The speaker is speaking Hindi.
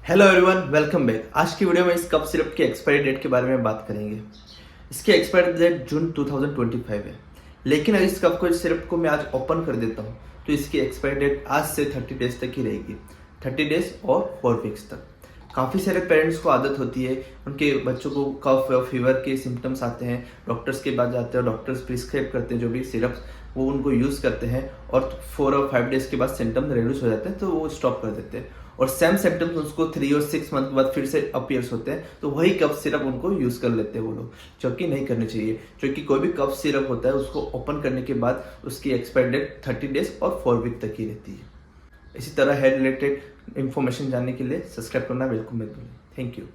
Hello everyone, welcome back. आज की वीडियो में इस कफ सिरप की एक्सपायरी डेट के बारे में बात करेंगे। इसकी एक्सपायरी डेट जून 2025 है, लेकिन अगर इस कफ को इस सिरप को मैं आज ओपन कर देता हूँ तो इसकी एक्सपायरी डेट आज से 30 डेज तक ही रहेगी। 30 डेज और 4 वीक्स तक। काफ़ी सारे पेरेंट्स को आदत होती है, उनके बच्चों को कफ और फीवर के सिम्टम्स आते हैं, डॉक्टर्स के पास जाते हैं, डॉक्टर्स प्रिस्क्राइब करते हैं जो भी सिरप्स वो उनको यूज़ करते हैं और 4 और 5 डेज के बाद सिम्टम रिड्यूस हो जाते हैं तो वो स्टॉप कर देते हैं और सेम सिम्टम्स उसको 3 और 6 मंथ के बाद फिर से अपीयर्स होते हैं तो वही कफ सिरप उनको यूज़ कर लेते हैं वो लोग, जो कि नहीं करनी चाहिए। क्योंकि कोई भी कफ सिरप होता है उसको ओपन करने के बाद उसकी एक्सपायरी डेट 30 डेज और 4 वीक तक ही रहती है। इसी तरह हेल्थ रिलेटेड इन्फॉर्मेशन जानने के लिए सब्सक्राइब करना बिल्कुल मत भूलें। Thank you.